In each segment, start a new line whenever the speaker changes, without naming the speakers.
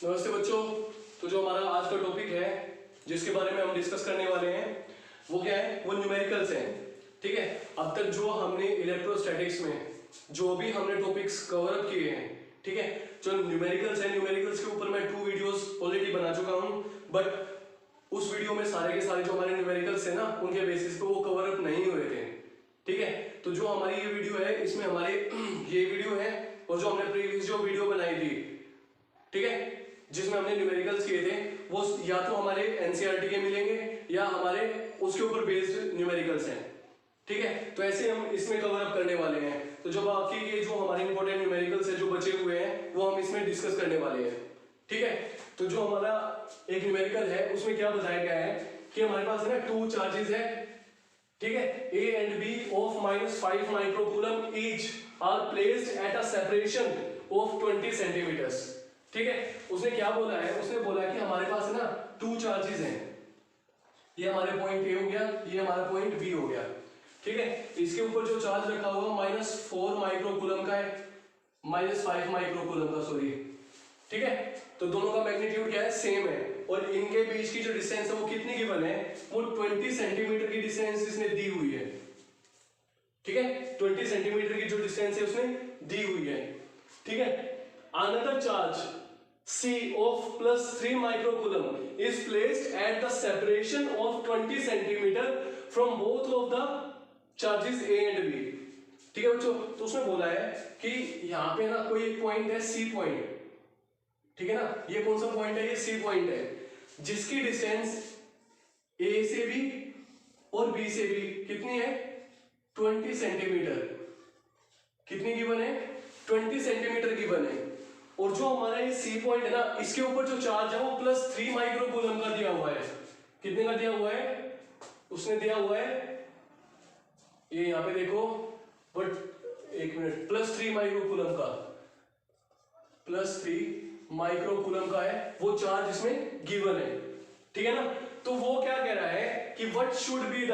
नमस्ते बच्चों। तो जो हमारा आज का टॉपिक है जिसके बारे में हम डिस्कस करने वाले हैं वो क्या है, वो न्यूमेरिकल्स हैं। ठीक है, अब तक जो हमने इलेक्ट्रोस्टैटिक्स में जो भी हमने टॉपिक्स कवर अप किए हैं, ठीक है, जो न्यूमेरिकल्स हैं, न्यूमेरिकल्स के ऊपर मैं 2 वीडियोस ऑलरेडी बना चुका हूं, बट उस वीडियो में सारे के सारे जो हमारे न्यूमेरिकल्स हैं ना, उनके बेसिस पे वो कवर अप नहीं हुए थे। ठीक है, तो जो हमारी ये वीडियो है इसमें हमारे ये वीडियो है और जो हमने प्रीवियस जो वीडियो बनाई थी, ठीक है, जिसमें हमने न्यूमेरिकल्स किए थे, वो या तो हमारे एनसीईआरटी के मिलेंगे या हमारे उसके ऊपर बेस्ड न्यूमेरिकल्स हैं। ठीक है, तो ऐसे हम इसमें कवर अप करने वाले हैं। तो जो बाकी के जो हमारे इंपॉर्टेंट न्यूमेरिकल्स है जो बचे हुए हैं वो हम इसमें डिस्कस करने वाले हैं। ठीक है, तो जो हमारा एक न्यूमेरिकल है उसमें क्या बताया गया है कि हमारे पास है ना 2 चार्जेस है, ठीक है, A and B of -5 microcoulomb each are placed at a separation of 20 centimeters। ठीक है, उसने क्या बोला है, उसने बोला है कि हमारे पास है ना 2 चार्जेस हैं, ये हमारे पॉइंट A हो गया, ये हमारा पॉइंट B हो गया। ठीक है, इसके ऊपर जो चार्ज रखा हुआ -4 माइक्रोकूलम का है, -5 माइक्रोकूलम का, सॉरी। ठीक है, तो दोनों का मैग्नीट्यूड क्या है, सेम है, और इनके बीच की जो डिस्टेंस है वो कितनी गिवन है, वो 20 सेंटीमीटर की डिस्टेंस इसने दी हुई है। ठीक है, 20 सेंटीमीटर की जो डिस्टेंस है उसने दी हुई है। ठीक है, another charge C of +3 microcoulomb is placed at the separation of 20 centimeter from both of the charges A and B। ठीक है बच्चों, तो उसने बोला है कि यहाँ पे ना कोई एक पॉइंट है C पॉइंट, ठीक है ना, ये कौन सा पॉइंट है, ये C पॉइंट है, जिसकी डिस्टेंस A से भी और B से भी कितनी है, 20 सेंटीमीटर। कितनी गिवन है, 20 सेंटीमीटर गिवन है। और जो हमारा ये सी पॉइंट है ना, इसके ऊपर जो चार्ज है वो +3 माइक्रोकूलम का दिया हुआ है। कितने का दिया हुआ है, उसने दिया हुआ है, ये यहाँ पे देखो, बट एक मिनट, +3 माइक्रोकूलम का, +3 माइक्रोकूलम का है वो चार्ज इसमें गिवन है। ठीक है ना, तो वो क्या कह रहा है कि what should be the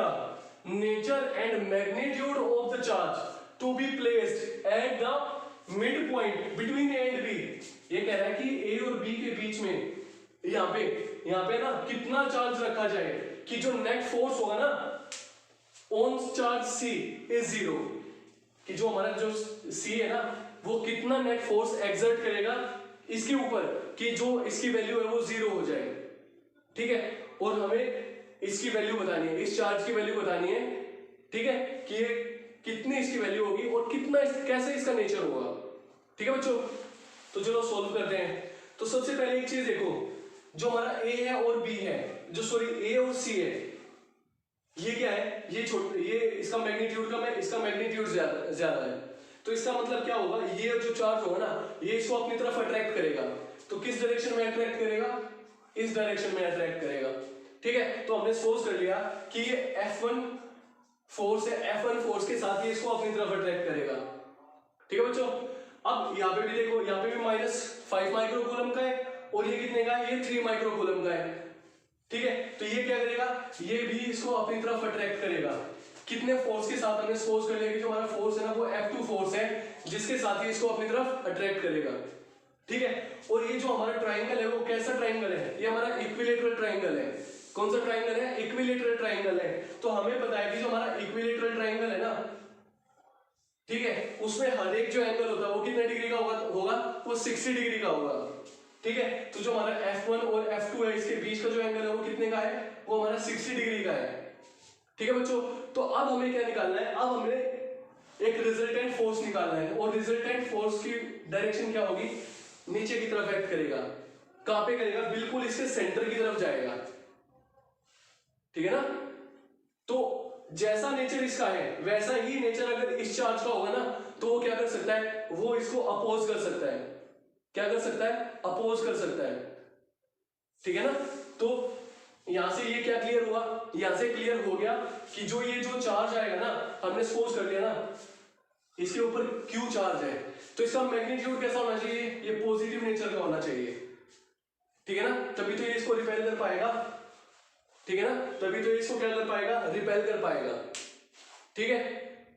nature and magnitude of the charge to be placed at the mid point between A and B. ये कह रहा है कि ए और बी के बीच में यहाँ पे ना कितना चार्ज रखा जाए कि जो नेट फोर्स होगा ना ऑन चार्ज सी इज 0, कि जो हमारा जो सी है ना वो कितना नेट फोर्स एक्सर्ट करेगा इसके ऊपर कि जो इसकी वैल्यू है वो 0 हो जाए। ठीक है, और हमें इसकी वैल्यू बतानी है, इस चार्ज की वैल्यू बतानी है। ठीक है, कि ये कितनी इसकी वैल्यू होगी और कितना कैसे इसका नेचर होगा। ठीक है बच्चों, तो चलो सॉल्व करते हैं। तो सबसे पहले एक चीज देखो, जो हमारा A है और B है, जो सॉरी A और C है, ये क्या है, ये इसका मैग्नीट्यूड कम है, इसका मैग्नीट्यूड ज्यादा है। तो इसका मतलब क्या होगा, ये जो चार्ज होगा ना ये इसको अपनी तरफ अट्रैक्ट करेगा। तो किस डायरेक्शन में अट्रैक्ट करेगा, इस डायरेक्शन में अट्रैक्ट करेगा। ठीक है, तो हमने सपोज कर लिया कि ये F1 फोर्स है, F1 फोर्स के साथ ये इसको अपनी तरफ अट्रैक्ट करेगा। ठीक है बच्चों, अब यहाँ पे भी देखो, यहाँ पे भी -5 माइक्रोकूलम का है और ये कितने का है, ये 3 माइक्रोकूलम का है। ठीक है, तो ये क्या करेगा, ये भी इसको अपनी तरफ अट्रैक्ट करेगा। कितने फोर्स के साथ, हमने सपोज कर लिया कि जो हमारा फोर्स है ना वो F2 फोर्स है जिसके साथ ये इसको अपनी तरफ अट्रैक्ट करेगा। ठीक है, और ये जो हमारा ट्राइंगल है वो कैसा ट्राइंगल है, ये हमारा इक्विलेटरल ट्राइंगल है। कौन सा ट्राइंगल है, इक्विलेटरल ट्राइंगल है। तो हमें पता है कि जो हमारा इक्विलेटरल ट्राइंगल है ना, ठीक है, उसमें हर एक जो एंगल होता है वो कितने डिग्री का होगा, वो 60 डिग्री का होगा। ठीक है, तो जो हमारा F1 और F2 है इसके बीच का जो एंगल है वो कितने का है, वो हमारा 60 डिग्री का है। ठीक है बच्चों, तो अब हमें क्या निकालना है, अब हमें एक रिजल्टेंट फोर्स निकालना है, और रिजल्टेंट फोर्स की डायरेक्शन क्या होगी, नीचे की तरफ एक्ट करेगा। कहां पे करेगा, बिल्कुल इसके सेंटर की तरफ जाएगा। ठीक है ना, तो जैसा नेचर इसका है वैसा ही नेचर अगर इस चार्ज का होगा ना तो वो क्या कर सकता है, वो इसको अपोज कर सकता है। क्या कर सकता है, अपोज कर सकता है। ठीक है ना, तो यहां से ये क्या क्लियर हुआ, यहां से क्लियर हो गया कि जो ये जो चार्ज आएगा ना, हमने सपोज कर लिया ना इसके ऊपर Q चार्ज है, तो इसका मैग्नीट्यूड कैसा होना चाहिए, ये पॉजिटिव नेचर का होना चाहिए। ठीक है ना, तभी तो ये इसको रिपेल कर पाएगा। ठीक है ना, तभी तो इसको क्या कर पाएगा, रिपेल कर पाएगा। ठीक है,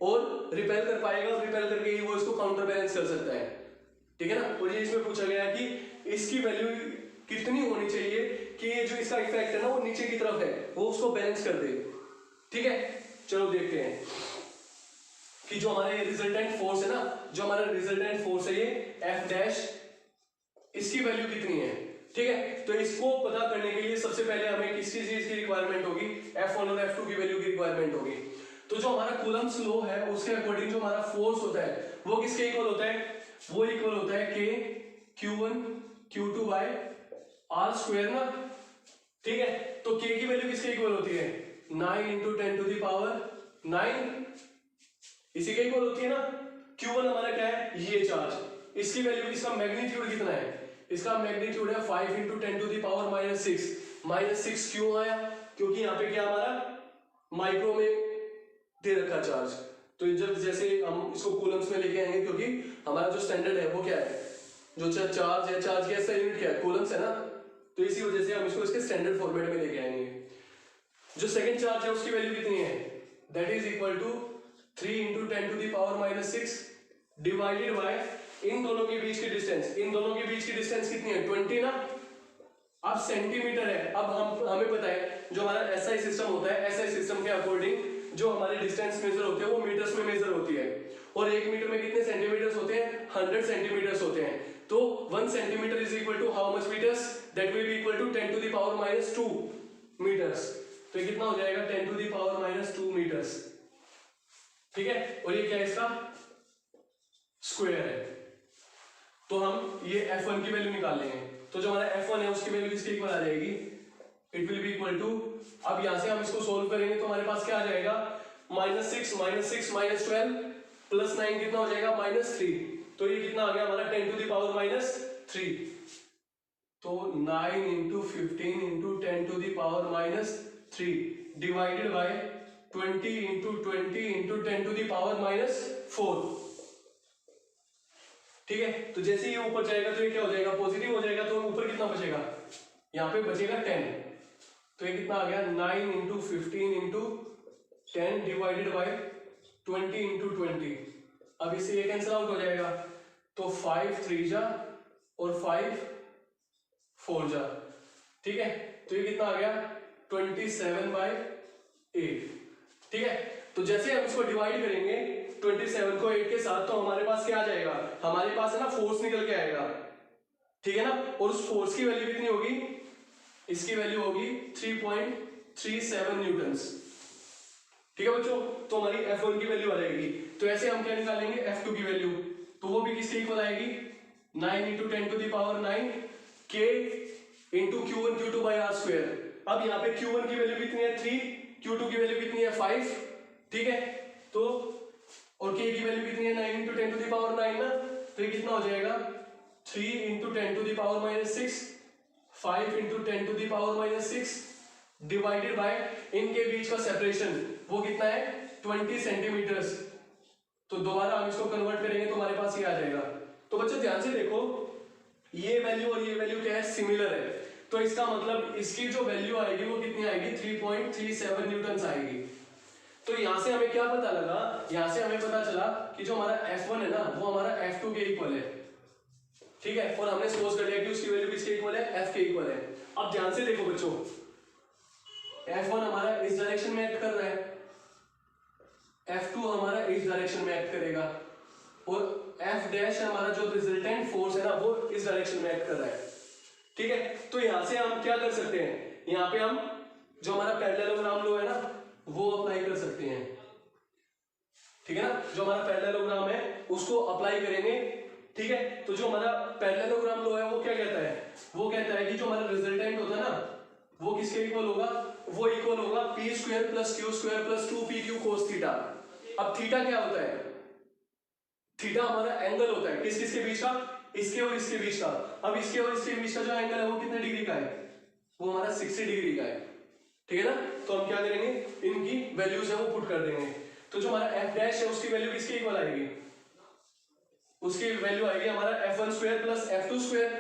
और रिपेल कर पाएगा, और रिपेल करके ही वो इसको काउंटर बैलेंस कर सकता है। ठीक है ना, और ये इसमें पूछा गया है कि इसकी वैल्यू कितनी होनी चाहिए कि ये जो इसका इफेक्ट है ना वो नीचे की तरफ है, वो उसको बैलेंस कर दे। ठीक है, चलो देखते हैं कि जो हमारे रिजल्टेंट फोर्स है ना, जो हमारा रिजल्टेंट फोर्स है ये एफ डैश, इसकी वैल्यू कितनी है। ठीक है, तो इसको पता करने के लिए सबसे पहले हमें किसी चीज की रिक्वायरमेंट होगी, F1 और F2 की वैल्यू की रिक्वायरमेंट होगी। तो जो हमारा कूलम्ब्स लॉ है उसके अकॉर्डिंग जो हमारा फोर्स होता है वो किसके इक्वल होता है, वो इक्वल होता है K Q1 Q2 bye R square ना। ठीक है, तो K की वैल्यू किसके इक्वल होती है, 9 इंटू 10 टू द पावर 9, इसी के इक्वल होती है ना। Q1 हमारा क्या है, ये चार्ज, इसकी वैल्यू, इसका मैग्नीट्यूड कितना है, इसका मैग्नीट्यूड है 5 इंटू 10 टू द पावर -6। -6 क्यों आया, क्योंकि यहाँ पे क्या हमारा माइक्रो में दे रखा चार्ज। तो जब जैसे हम इसको कूलम्स में लेके आएंगे, क्योंकि हमारा जो स्टैंडर्ड है वो क्या है, जो चार्ज है, चार्ज की ऐसा यूनिट क्या है, कूलम्स है ना, तो इसी वजह से हम इसको इसके स्टैंडर्ड फॉर्मेट में लेके आएंगे। जो सेकंड चार्ज है उसकी वैल्यू कितनी है, that is equal to 3 into 10 to the power -6 divided by इन दोनों के बीच की डिस्टेंस, इन दोनों के बीच की डिस्टेंस कितनी है, 20 ना। अब सेंटीमीटर है, अब हमें पता है जो हमारा एसआई सिस्टम होता है, एसआई सिस्टम के अकॉर्डिंग जो हमारे डिस्टेंस मेजर होते हैं वो मीटर्स में मेजर होती है, और 1 मीटर में कितने सेंटीमीटर्स होते हैं, 100 सेंटीमीटर्स होते हैं। तो 1 centimetre is equal to how much metres, that will be equal to 10 to the power -2 metres. तो ये कितना हो जाएगा, 10 टू द पावर -2 मीटर्स। ठीक है, और ये क्या है, इसका स्क्वायर है। तो हम ये F1 की वैल्यू निकाल लेंगे, तो जो हमारा F1 है उसकी वैल्यू किसके इक्वल आ जाएगी, it will be equal to, अब यहां से हम इसको सोल्व करेंगे तो हमारे पास क्या आ जाएगा, -6 -12 प्लस 9 कितना हो जाएगा, -3। तो ये कितना आ गया हमारा 10 टू द पावर -3। तो 9 into 15 into 10 to the power -3 divided by 20 into 20 into 10 to the power -4। ठीक है, तो जैसे ये ऊपर जाएगा तो ये क्या हो जाएगा, पॉजिटिव हो जाएगा, तो ऊपर कितना बचेगा, यहाँ पे बचेगा 10। तो ये कितना आ गया, 9 into 15 into 10 divided by 20 into 20। अब इससे ये कैंसिल आउट हो जाएगा, तो 5 3 जा और 5 4 जा। ठीक है, तो ये कितना आ गया, 27/8। ठीक है, तो जैसे हम इसको डिवाइड करेंगे 27 को 8 के साथ, तो हमारे पास क्या आ जाएगा, हमारे पास है ना फोर्स निकल के आएगा। ठीक है ना, और उस फोर्स की वैल्यू कितनी होगी, इसकी वैल्यू होगी 3.37 न्यूटन्स। ठीक है बच्चों, तो हमारी F1 की वैल्यू आ जाएगी। तो ऐसे हम क्या निकालेंगे, F2 की वैल्यू, तो वो भी किसके इक्वल आएगी, 9 into 10 to the power 9 K into Q1 Q2 by R square. अब यहाँ पे Q1 की वैल्यू कितनी है, 3, Q2 की वैल्यू कितनी है, 5। ठीक है, तो और K की वैल्यू कितनी है, 9 इंटू 10 टू द पावर 9 ना। तो ये कितना हो जाएगा, 3 into 10 to the power -6, 5 into 10 to the power -6 divided by इनके बीच का सेपरेशन वो कितना है, 20 सेंटीमीटर्स। तो दोबारा हम इसको कन्वर्ट करेंगे तो हमारे पास ये आ जाएगा। तो बच्चों ध्यान से देखो, ये वैल्यू और ये वैल्यू क्या है, सिमिलर है। तो इसका मतलब इसकी जो वैल्यू आएगी वो कितनी आएगी, 3.37 न्यूटन आएगी। तो यहां से हमें क्या पता लगा, यहां से हमें पता चला कि जो हमारा F1 है ना वो हमारा F2 के इक्वल है। ठीक है, और हमने सपोज कर लिया कि उसकी वैल्यू किसके इक्वल है, F के इक्वल है। अब ध्यान से देखो बच्चों, F1 हमारा इस डायरेक्शन में एक्ट कर रहा है, F2 हमारा इस डायरेक्शन में एक्ट करेगा, और F डैश हमारा जो रिजल्टेंट फोर्स है ना वो इस डायरेक्शन में एक्ट कर रहा है। ठीक है, तो यहां से हम क्या कर सकते हैं, यहां पे हम जो हमारा पैरेललोग्राम लॉ है ना वो अप्लाई कर सकते हैं। ठीक है ना, जो हमारा पैरेललोग्राम है उसको अप्लाई करेंगे। ठीक है, तो जो हमारा पैरेललोग्राम लॉ है वो क्या कहता है, वो कहता है कि जो हमारा रिजल्टेंट होता है ना वो किसके इक्वल होगा, वो इक्वल होगा p square plus q square plus 2pq cos theta. अब थीटा क्या होता है, थीटा हमारा एंगल होता है किस किस के बीच का, इसके और इसके बीच का। अब इसके और इसके बीच का जो एंगल है वो कितने डिग्री का है, वो हमारा 60 डिग्री का है। ठीक है ना, तो हम क्या करेंगे, इनकी वैल्यूज है वो पुट कर देंगे। तो जो हमारा f डैश है उसकी वैल्यू किसके इक्वल आएगी, उसकी वैल्यू आएगी हमारा f1 square plus f2 square,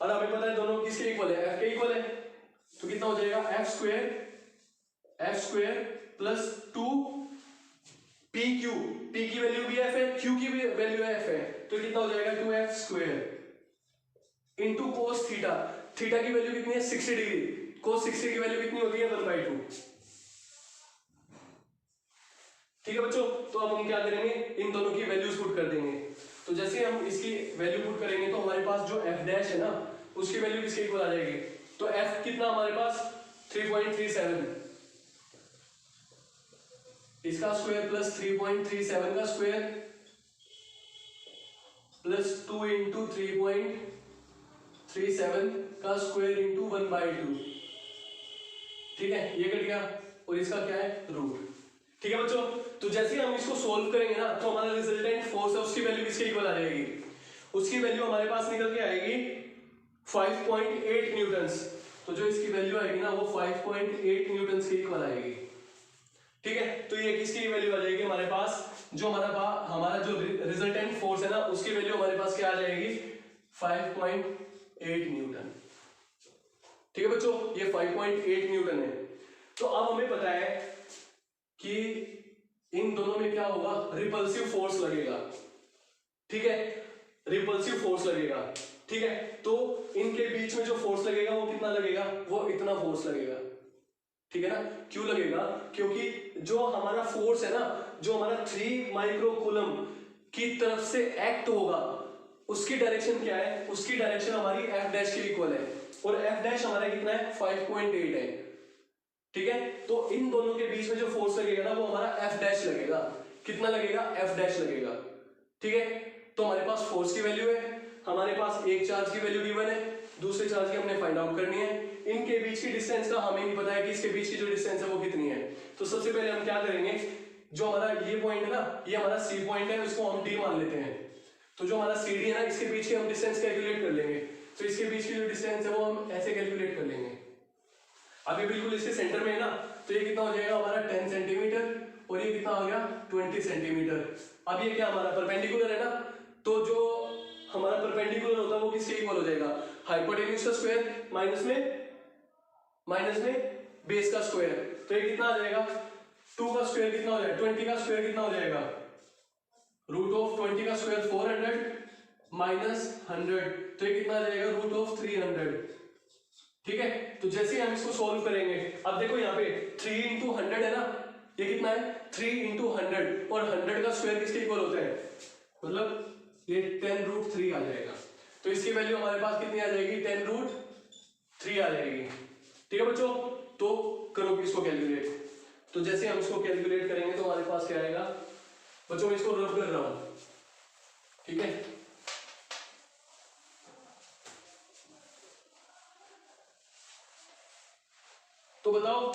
और हमें पता है दोनों किसके इक्वल है, f के इक्वल है। तो कितना हो जाएगा, f square plus 2pq, p की वैल्यू भी f है, q की भी वैल्यू f है, तो कितना हो जाएगा 2f square. Into cos theta, theta की वैल्यू कितनी है 60 डिग्री, कोस 60 की वैल्यू कितनी होती है 1/2। ठीक है बच्चों, तो अब हम क्या करेंगे, इन दोनों की वैल्यूज पुट कर देंगे। तो जैसे हम इसकी वैल्यू पुट करेंगे तो हमारे पास जो f डैश है ना उसकी वैल्यू किसके इक्वल आ जाएगी, तो f कितना हमारे पास 3.37, इसका स्क्वायर प्लस 3.37 का स्क्वायर प्लस 2 इंटू 3.37 का स्क्वायर इंटू 1/2। ठीक है, ये कट गया और इसका क्या है रूट। ठीक है बच्चों, तो जैसे हम इसको सोल्व करेंगे ना तो हमारा रिजल्टेंट फोर्स है उसकी वैल्यू किसके इक्वल आ जाएगी, उसकी वैल्यू हमारे पास निकल के आएगी 5.8 न्यूटन्स। तो जो इसकी वैल्यू आएगी ना वो 5.8 न्यूटन्स के इक्वल आएगी। ठीक है, तो ये किसकी वैल्यू आ जाएगी हमारे पास, जो हमारा जो रिजल्टेंट फोर्स है ना उसकी वैल्यू हमारे पास क्या आ जाएगी 5.8 न्यूटन। ठीक है बच्चों, ये 5.8 न्यूटन है। तो अब हमें पता है कि इन दोनों में क्या होगा, रिपल्सिव फोर्स लगेगा। ठीक है, रिपल्सिव फोर्स लगेगा। ठीक है, तो इनके बीच में जो फोर्स लगेगा वो कितना लगेगा, वो इतना फोर्स लगेगा। ठीक है ना, क्यों लगेगा, क्योंकि जो हमारा फोर्स है ना, जो हमारा 3 माइक्रो कूलम की तरफ से एक्ट होगा उसकी डायरेक्शन क्या है, उसकी डायरेक्शन हमारी एफ डैश के इक्वल है और एफ डैश हमारा कितना है 5.8 है। ठीक है, तो इन दोनों के बीच में जो फोर्स लगेगा ना वो हमारा एफ डैश लगेगा। कितना लगेगा, एफ डैश लगेगा। ठीक है, तो हमारे पास फोर्स की वैल्यू है, हमारे पास एक चार्ज की वैल्यू गिवन है, दूसरे चार्ज की हमने फाइंड आउट करनी है। इनके बीच की डिस्टेंस का हमें नहीं पता है कि इसके बीच की जो डिस्टेंस है वो कितनी है। तो सबसे पहले हम क्या करेंगे, जो हमारा ये पॉइंट है ना, ये हमारा सी पॉइंट है, इसको हम डी मान लेते हैं। तो जो हमारा सी डी है ना, इसके बीच की हम डिस्टेंस कैलकुलेट कर लेंगे। तो इसके बीच की जो डिस्टेंस है वो हम ऐसे कैलकुलेट कर लेंगे। अभी बिल्कुल इसके सेंटर में है ना, तो ये कितना हो जाएगा हमारा 10 सेंटीमीटर और ये कितना हो गया 20 सेंटीमीटर। अब ये क्या हमारा परपेंडिकुलर है ना, तो जो हमारा परपेंडिकुलर होता है वो किसके इक्वल हो जाएगा, हाइपोटेन्यूज का स्क्वायर माइनस में बेस का स्क्वायर। तो ये कितना आ जाएगा, 2 का स्क्वायर कितना हो जाएगा, 20 का स्क्वायर कितना हो जाएगा, रूट ऑफ 20 का स्क्वायर 400 माइनस 100, तो ये कितना आ जाएगा रूट ऑफ 300। ठीक है, तो जैसे ही हम इसको सॉल्व करेंगे, अब देखो यहाँ पे 3 इंटू 100 है ना, ये कितना है 3 इंटू 100 और 100 का स्क्वायर किसके इक्वल होता है, मतलब ये 10√3 आ जाएगा। तो इसकी वैल्यू हमारे पास कितनी आ जाएगी 10√3 आ जाएगी। ठीक है बच्चों, तो करो इसको कैलकुलेट। तो जैसे हम इसको कैलकुलेट करेंगे तो हमारे पास क्या आएगा बच्चों, मैं इसको रब कर रहा हूं। ठीक है, तो बताओ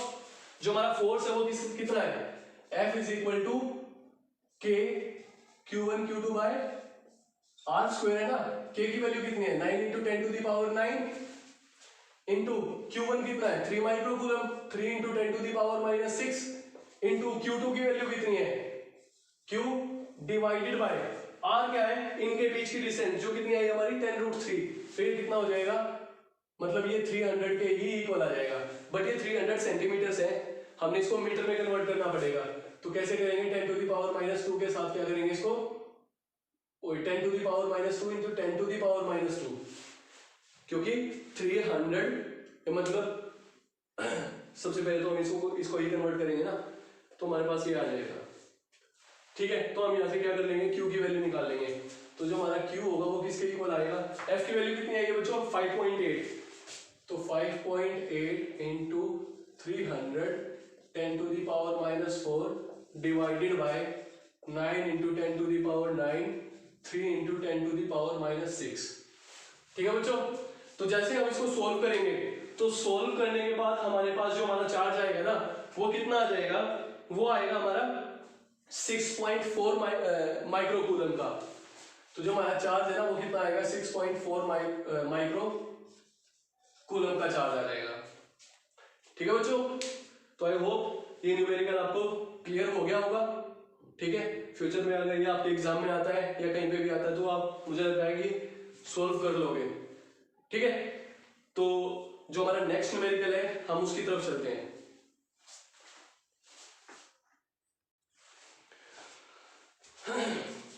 जो हमारा फोर्स है वो कितना है, F इज इक्वल टू के Q1 Q2 bye are square है ना। K की वैल्यू कितनी है 9 into 10 to the power 9 into Q1 कितना है 3 micro coulomb, 3 into 10 to the power minus 6 into Q2 की वैल्यू कितनी है Q डिवाइडेड बाय R क्या है, इनके बीच की डिस्टेंस जो कितनी आई हमारी 10√3। तो ये कितना हो जाएगा, मतलब ये 300 के ही इक्वल आ जाएगा। बट ये 300 सेंटीमीटर्स है, हमने इसको मीटर में कन्वर्ट करना पड़ेगा। तो कैसे करेंगे, 10 टू द पावर माइनस 2 के साथ क्या करेंगे इसको, 10 to the power minus 2 into 10 to the power minus 2, क्योंकि 300 मतलब सबसे पहले तो हम इसको ही कन्वर्ट करेंगे ना, तो हमारे पास ये आ जाएगा। ठीक है, तो हम यहाँ से क्या कर लेंगे, Q की वैल्यू निकाल लेंगे। तो जो हमारा Q होगा वो किसके इक्वल आएगा, F की वैल्यू कितनी आएगी बच्चों 5.8, तो 5.8 into 300 10 to the power minus 4 divided by 9 into 10 to the power 9 3 into 10 to the power minus 6। ठीक है बच्चों, तो जैसे हम इसको सोल्व करेंगे तो सोल्व करने के बाद हमारे पास जो हमारा चार्ज आएगा ना वो कितना आ जाएगा, वो आएगा हमारा 6.4 माइक्रो कूलम का। तो जो हमारा चार्ज है ना वो कितना आएगा 6.4 माइक्रो कूलम का चार्ज आ जाएगा। ठीक है बच्चों, तो आई होप ये न्यूमेरिकल आपको क्लियर हो गया होगा। ठीक है, फ्यूचर में अगर ये आपके एग्जाम में आता है या कहीं पे भी आता है तो आप मुझे लगता है कि सोल्व कर लोगे। ठीक है, तो जो हमारा नेक्स्ट न्यूमेरिकल है हम उसकी तरफ चलते हैं।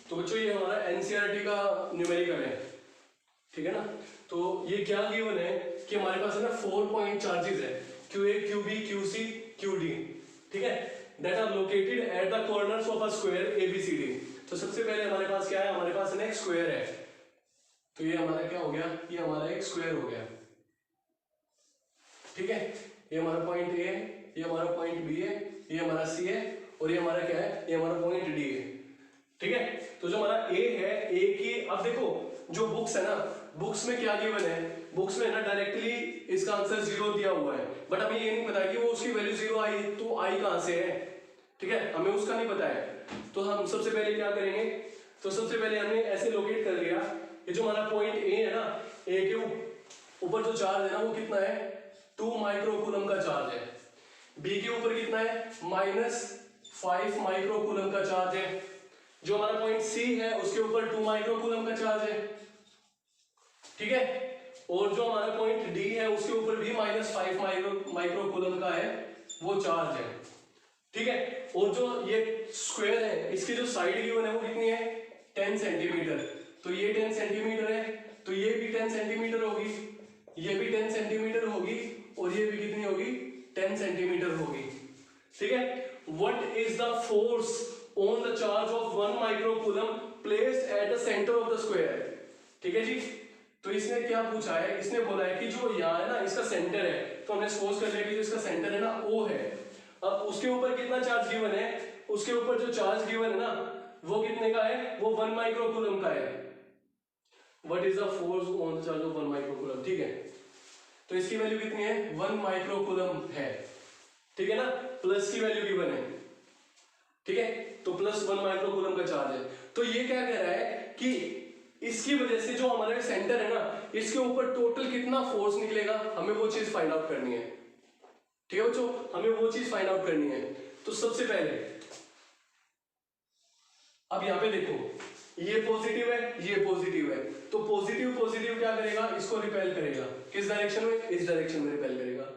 तो बच्चों ये हमारा एनसीईआरटी का न्यूमेरिकल है। ठीक है ना, तो ये क्या गिवन है कि हमारे पास है ना 4 पॉइंट चार्जेस है QA QB QC QD, ठीक है, that are located at the corners of a square ABCD। तो सबसे पहले हमारे पास क्या है, हमारे पास एक स्क्वायर है, तो ये हमारा क्या हो गया, ये हमारा एक स्क्वायर हो गया, ठीक है। ये हमारा पॉइंट A है, ये हमारा पॉइंट B है, ये हमारा C है, और ये हमारा क्या है, ये हमारा पॉइंट D है, ठीक है। तो जो हमारा A है, A की अब देखो जो बुक्स है ना, बुक्स में क्या गिवन है, बुक्स में ना डायरेक्टली इसका आंसर 0 दिया हुआ है, बट हमें ये नहीं पता कि वो उसकी वैल्यू 0 आई तो आई कहां से है, ठीक है, हमें उसका नहीं पता है। तो हम सबसे पहले क्या करेंगे, तो सबसे पहले हमने ऐसे लोकेट कर लिया, ये जो हमारा पॉइंट A है ना, A के ऊपर जो चार्ज है ना वो कितना है, 2 माइक्रोकूलम का चार्ज है। B के ऊपर कितना है, -5 माइक्रोकूलम का चार्ज है। जो हमारा पॉइंट C है उसके ऊपर 2 माइक्रोकूलम का चार्ज है, ठीक है। और जो हमारा पॉइंट D है उसके ऊपर भी -5 माइक्रोकूलम का है वो चार्ज है, ठीक है। और जो ये स्क्वायर है इसकी जो साइड गिवन है वो कितनी है, 10 सेंटीमीटर। तो ये 10 सेंटीमीटर है, तो ये भी 10 सेंटीमीटर होगी, ये भी 10 सेंटीमीटर होगी, और ये भी कितनी होगी, 10 सेंटीमीटर होगी, ठीक है। What is the force on the charge of 1 microcoulomb placed at the centre of the square, ठीक है जी। तो इसने क्या पूछा है, इसने बोला है कि जो यहाँ है ना इसका सेंटर है, तो हमने सपोज कर लिया कि जो इसका सेंटर है ना O है, अब उसके ऊपर कितना चार्ज गिवन है, उसके ऊपर जो चार्ज गिवन है ना वो कितने का है, वो 1 माइक्रोकूलम का है। What is the force on the charge of 1 microcoulomb, ठीक है। तो इसकी वैल्यू कितनी है, 1 माइक्रोकूलम है, ठीक है ना, प्लस की वैल्यू गिवन है, ठीक है। तो +1 माइक्रोकूलम का चार्ज है। तो ये क्या कह रहा है कि इसकी वजह से जो हमारे सेंटर है ना इसके ऊपर टोटल कितना फोर्स निकलेगा, हमें वो चीज फाइंड आउट करनी है, ठीक है बच्चों, हमें वो चीज फाइंड आउट करनी है। तो सबसे पहले अब यहां पे देखो, ये पॉजिटिव है, ये पॉजिटिव है, तो पॉजिटिव पॉजिटिव क्या करेगा, इसको रिपेल करेगा, किस डायरेक्शन में, इस डायरेक्शन में रिपेल करेगा।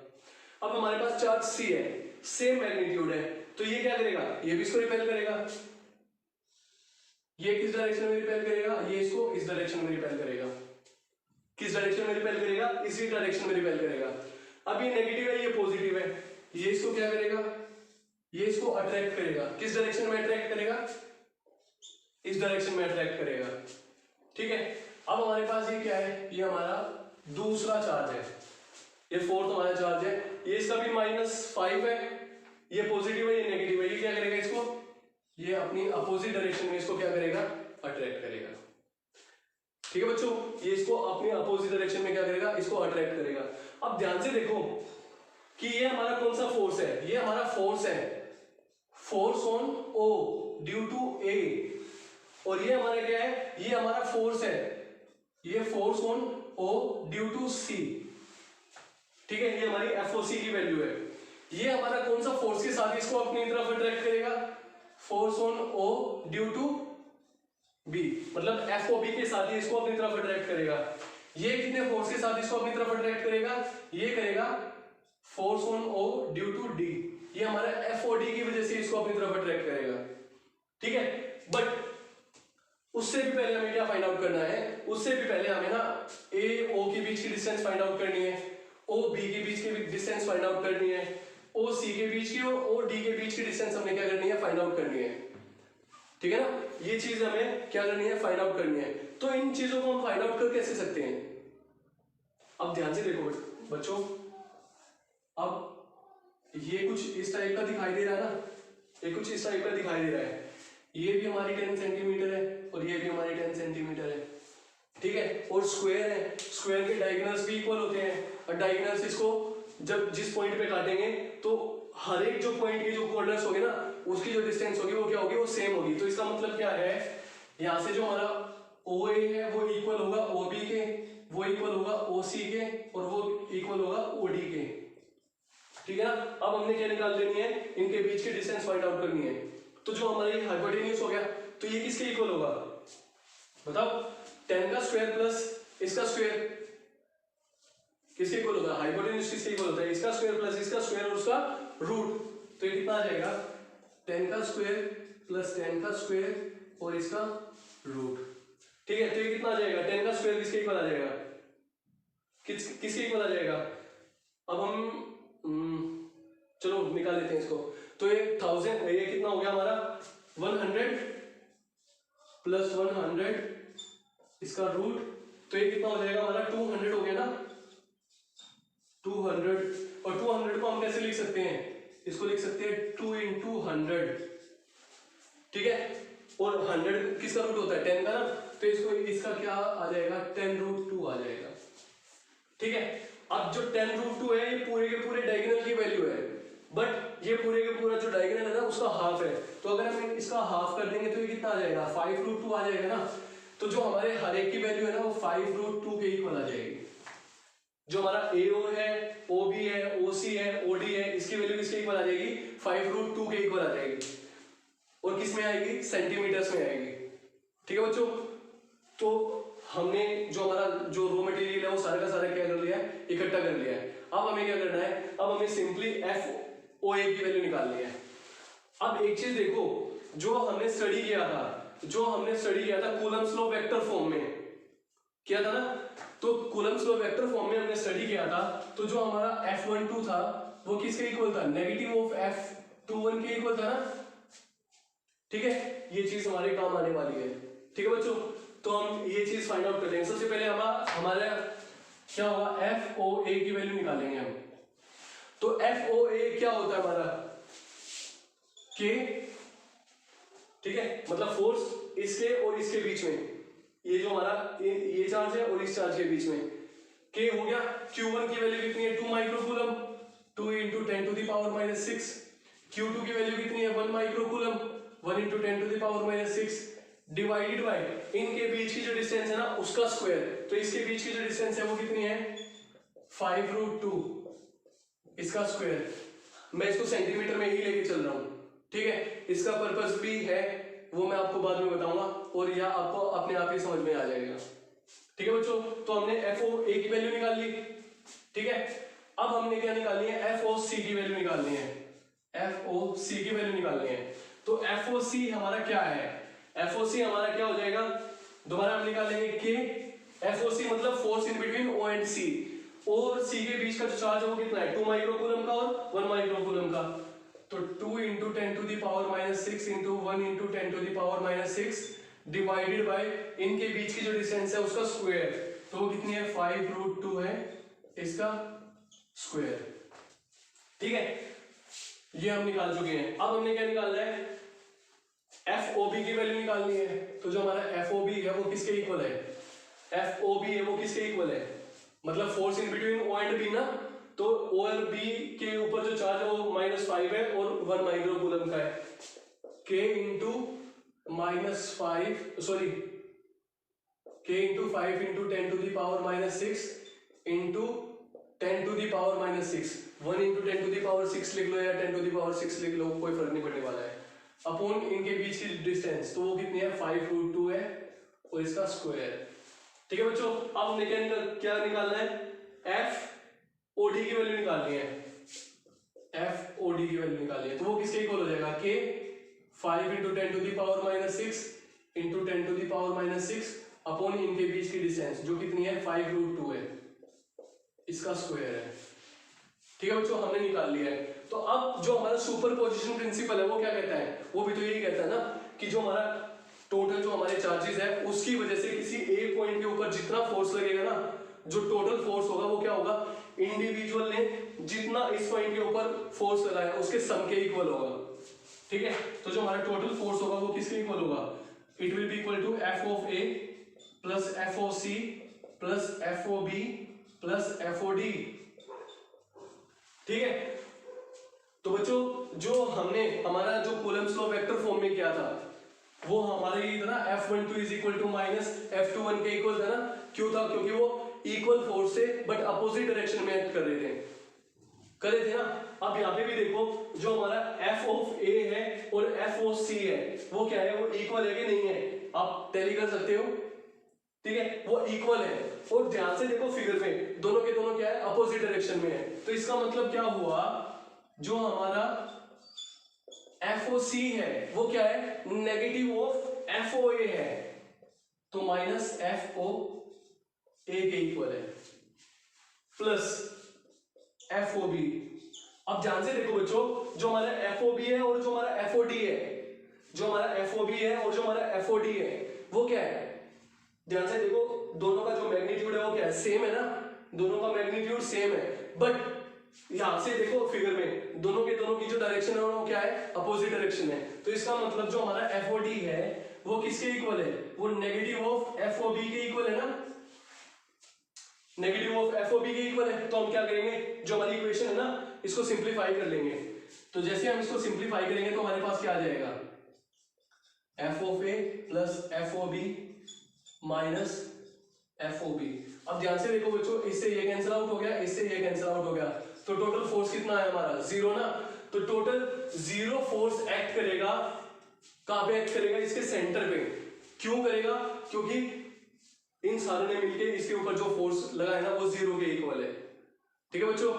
अब हमारे पास चार्ज C है, सेम मैग्नीट्यूड है, तो ये क्या करेगा, ये भी इसको रिपेल करेगा, ये किस डायरेक्शन में रिपेल करेगा, ये इसको इस डायरेक्शन में रिपेल करेगा, किस डायरेक्शन में रिपेल करेगा, इसी डायरेक्शन में रिपेल करेगा। अब ये नेगेटिव है, ये पॉजिटिव है, ये इसको क्या करेगा, ये इसको अट्रैक्ट करेगा, किस डायरेक्शन में अट्रैक्ट करेगा, इस डायरेक्शन में अट्रैक्ट करेगा, ठीक है। अब हमारे पास ये क्या है, ये हमारा दूसरा चार्ज है, ये फोर्थ हमारा चार्ज है, ये इसका भी -5 है, ये पॉजिटिव है, ये नेगेटिव है, ये क्या करेगा, इसको ये अपनी अपोजिट डायरेक्शन में इसको क्या करेगा, अट्रैक्ट करेगा, ठीक है बच्चों, ये इसको अपनी अपोजिट डायरेक्शन में क्या करेगा, इसको अट्रैक्ट करेगा। अब ध्यान से देखो कि ये हमारा कौन सा फोर्स है, ये हमारा फोर्स है, force on O due to A, और ये हमारा क्या है, ये हमारा फोर्स है, ये force on O due to C, ठीक है, ये हमारी FOC की वैल्यू है। ये हमारा कौन सा फोर्स के साथ इसको अपनी तरफ अट्रैक्ट करेगा, force on O due to B, मतलब FOB के साथ ही इसको अपनी तरफ अट्रैक्ट करेगा। ये कितने फोर्स के साथ इसको अपनी तरफ अट्रैक्ट करेगा, ये करेगा force on O due to D, ये हमारा FOD की वजह से इसको अपनी तरफ अट्रैक्ट करेगा, ठीक है। बट उससे भी पहले हमें क्या फाइंड आउट करना है, उससे भी पहले हमें ना A O के बीच की डिस्टेंस फाइंड आउट करनी है, O B के बीच की डिस्टेंस फाइंड आउट करनी है, O C के बीच की और O D के बीच की डिस्टेंस हमने क्या करनी है, फाइंड आउट करनी है, ठीक है ना। ये चीज हमें क्या करनी है, फाइंड आउट करनी है। तो इन चीजों को हम फाइंड आउट कर कैसे सकते हैं, अब ध्यान से देखो बच्चों, अब ये कुछ इस टाइप का दिखाई दे रहा है ना, ये कुछ इस टाइप का दिखाई दे रहा है, ये भी हमारी 10 सेंटीमीटर है और ये भी हमारी 10 सेंटीमीटर है, ठीक है। और स्क्वायर है, स्क्वायर के डायगोनल्स भी इक्वल होते हैं, और डायगोनल्स इसको जब जिस पॉइंट पे काटेंगे तो हर एक जो पॉइंट के जो कॉर्नर्स होंगे ना उसकी जो डिस्टेंस होगी वो क्या होगी, वो सेम होगी। तो इसका मतलब क्या है, यहाँ से जो हमारा OA है वो इक्वल होगा OB के, वो इक्वल होगा OC के, और वो इक्वल होगा OD के, ठीक है ना। अब हमने क्या निकाल लेनी है, इनके बीच की डिस्टेंस फाइंड आउट करनी है। तो जो हमारी हाइपोटेन्यूज हो गया, तो ये किसके इक्वल होगा बताओ, 10 का स्क्वायर प्लस इसका स्क्वायर किसके इक्वल होता है, हाइपोटेन्यूज किसके इक्वल होता है, इसका स्क्वायर प्लस इसका स्क्वायर और उसका रूट। तो ये कितना आ जाएगा, 10 का स्क्वायर प्लस 10 का स्क्वायर और इसका रूट, ठीक है। तो ये कितना आ जाएगा, 10 का स्क्वायर किसके इक्वल आ जाएगा, किसके इक्वल आ जाएगा? अब हम चलो निकाल लेते हैं इसको। तो ये 1000, ये कितना हो गया हमारा 100 प्लस 100 इसका रूट, तो ये कितना हो जाएगा हमारा 200 हो गया ना, 200। और 200 को हम कैसे लिख सकते हैं? इसको लिख सकते हैं 2 into 100, ठीक है। और 100 किसका रूट होता है 10 का ना, तो इसको इसका क्या आ जाएगा 10√2 आ जाएगा, ठीक है। अब जो 10√2 है ये पूरे के पूरे डायगोनल की वैल्यू है, बट ये पूरे के पूरा जो डायगोनल है ना उसका हाफ है, तो अगर हम इसका हाफ कर देंगे तो ये कितना आ जाएगा 5√2 आ जाएगा ना। तो जो हमारे हर एक की वैल्यू है ना वो 5√2 के इक्वल आ जाएगी। जो हमारा AO है, OB है, OC है, OD है, इसकी वैल्यू किसके इक्वल आ जाएगी 5√2 के इक्वल आ जाएगी। और किस में आएगी? सेंटीमीटर्स में आएगी, ठीक है बच्चों। तो हमने जो हमारा जो रॉ मटेरियल है वो सारा का सारा क्या कर लिया है, इकट्ठा कर लिया है। अब हमें क्या करना है, अब हमें सिंपली FOA की वैल्यू निकालनी है। अब एक चीज देखो, जो हमने स्टडी किया था कूलम्ब्स लॉ वेक्टर फॉर्म में किया था ना, तो कूलम्ब्स लॉ वेक्टर फॉर्म में हमने स्टडी किया था, तो जो हमारा F12 था वो किसके इक्वल था, नेगेटिव ऑफ F21 के इक्वल था ना, ठीक है। ये चीज हमारे काम आने वाली है, ठीक है बच्चों। तो हम ये चीज फाइंड आउट करते हैं। सबसे पहले हमारा क्या होगा, FOA की वैल्यू निकालेंगे हम। तो FOA क्या होता है हमारा K, ठीक है, मतलब फोर्स इसके और इसके बीच में, ये जो हमारा ये चार्ज है और इस चार्ज के बीच में K हो गया। Q1 की वैल्यू कितनी है 2 माइक्रोकूलम, 2 × 10⁻⁶। Q2 की वैल्यू कितनी है 1 माइक्रोकूलम, 1 × 10⁻⁶, डिवाइडेड बाय इनके बीच की जो डिस्टेंस है ना उसका स्क्वायर। तो इसके बीच की जो डिस्टेंस है वो कितनी है 5√2, इसका स्क्वायर। मैं इसको सेंटीमीटर में ही लेके चल रहा हूं, ठीक है। इसका पर्पस भी है वो मैं आपको बाद में बताऊंगा, और यह आपको अपने आप ही समझ में आ जाएगा, ठीक है बच्चों। तो हमने FOA की वैल्यू निकाल ली, ठीक है। अब हमने क्या निकालनी है, FOC की वैल्यू निकालनी है, FOC की वैल्यू निकालनी है। तो FOC हमारा क्या है, FOC हमारा क्या हो जाएगा, दोबारा हम निकालेंगे K। FOC मतलब force in between O and C, और C के बीच का जो चार्ज है वो कितना है 2 माइक्रोकूलम का और 1 माइक्रोकूलम का। तो 2 × 10⁻⁶ इंटू 1 × 10⁻⁶ डिवाइडेड बाय इनके बीच की जो डिस्टेंस है उसका स्क्वायर। तो वो कितनी है 5√2 है इसका स्क्वायर, ठीक है। ये हम निकाल चुके हैं। अब हमने क्या निकालना है, FOB की वैल्यू निकालनी है। तो जो हमारा FOB है वो किसके इक्वल है, FOB है वो किसके इक्वल है, मतलब force in between O and B ना। तो O और B के ऊपर जो चार्ज है वो -5 है और 1 माइक्रोकूलम का है। K × -5 सॉरी K × 5 × 10⁻⁶ इंटू 10⁻⁶, 1 × 10⁻⁶ लिख लो या 10⁻⁶ लिख लो, कोई फर्क नहीं पड़ने वाला है, अपॉन इनके बीच की डिस्टेंस। तो वो कितनी है 5√2 है और इसका स्क्वायर, ठीक है बच्चों। अब हमने क्या निकालना है, FOD की वैल्यू निकालनी है, FOD की वैल्यू निकालनी है। तो वो किसके इक्वल हो जाएगा, K 5 × 10⁻⁶ इंटू 10⁻⁶ अपॉन इनके बीच की डिस्टेंस जो कितनी है 5√2 है, इसका स्क्वायर है, ठीक है बच्चों। हमने निकाल लिया है। तो अब जो हमारा सुपरपोजिशन प्रिंसिपल है वो क्या कहता है, वो भी तो यही कहता है ना कि जो हमारा टोटल जो हमारे चार्जेस है उसकी वजह से किसी एक पॉइंट के ऊपर जितना फोर्स लगेगा ना, जो टोटल फोर्स होगा वो क्या होगा, इंडिविजुअल ने जितना इस पॉइंट के ऊपर फोर्स लगाया उसके सम के इक्वल होगा, ठीक है। तो जो हमारा टोटल फोर्स होगा वो किसके इक्वल होगा, it will be equal to FOA plus FOC plus FOB plus FOD, ठीक है। तो बच्चों जो हमने हमारा जो कूलम्ब्स लॉ वेक्टर फॉर्म में किया था वो हमारे ये था ना F12 is equal to minus F21 के इक्वल था ना, क्यों था, क्योंकि वो इक्वल फोर्स से बट अपोजिट डायरेक्शन में एक्ट कर रहे थे ना। अब यहाँ पे भी देखो जो हमारा FOA है और FOC है वो क्या है, वो इक्वल है कि नहीं है, आप टैली कर सकते हो, ठीक है, वो इक्वल है। और ध्यान से देखो फिगर में दोनों के दोनों क्या है, अपोजिट डायरेक्शन में है। तो इसका मतलब क्या हुआ, जो हमारा FOC है वो क्या है, नेगेटिव ऑफ FOA है, तो माइनस FOA के इक्वल है, प्लस FOB। अब ध्यान से देखो बच्चों, जो हमारा FOB है और जो हमारा FOD है, जो हमारा FOB है और जो हमारा FOD है वो क्या है? ध्यान से देखो, दोनों का जो मैग्नीट्यूड है वो क्या है? सेम है ना, दोनों का मैग्नीट्यूड सेम है। बट यहां से देखो फिगर में, दोनों के दोनों की जो डायरेक्शन है वो क्या है? अपोजिट डायरेक्शन है। तो इसका मतलब जो हमारा FOD है वो किसके इक्वल है? वो नेगेटिव ऑफ FOB के इक्वल है ना, नेगेटिव ऑफ FOB के इक्वल है। तो हम क्या करेंगे, जो हमारी इक्वेशन है ना, इसको सिंप्लीफाई कर लेंगे। तो जैसे हम इसको सिंप्लीफाई करेंगे तो हमारे पास क्या आ जाएगा? F of A plus FOB minus FOB। अब ध्यान से देखो बच्चों, इससे ये कैंसिल आउट हो गया, इससे ये कैंसिल आउट हो गया, तो टोटल फोर्स कितना है हमारा? 0 ना। तो टोटल 0 फोर्स एक्ट करेगा, कहां पे एक्ट करेगा? इसके सेंटर पे। क्यों करेगा? क्योंकि इन सारों ने मिलके इसके ऊपर जो फोर्स लगा है ना वो 0 के इक्वल है। ठीक है बच्चों,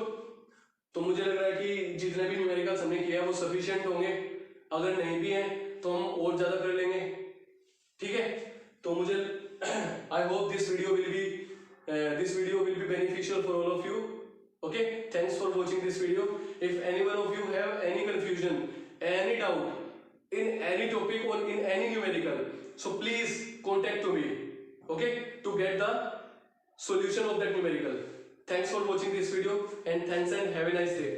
तो मुझे लग रहा है कि जितने भी न्यूमेरिकल्स हमने किया है वो सफिशिएंट होंगे। अगर नहीं भी है तो हम और ज्यादा कर लेंगे। ठीक है, तो मुझे I hope this video will be beneficial for all of you. Okay, thanks for watching this video. If any one of you have any confusion, any doubt in any topic or in any numerical, so please contact to me, okay, to get the solution of that numerical. Thanks for watching this video and thanks and have a nice day.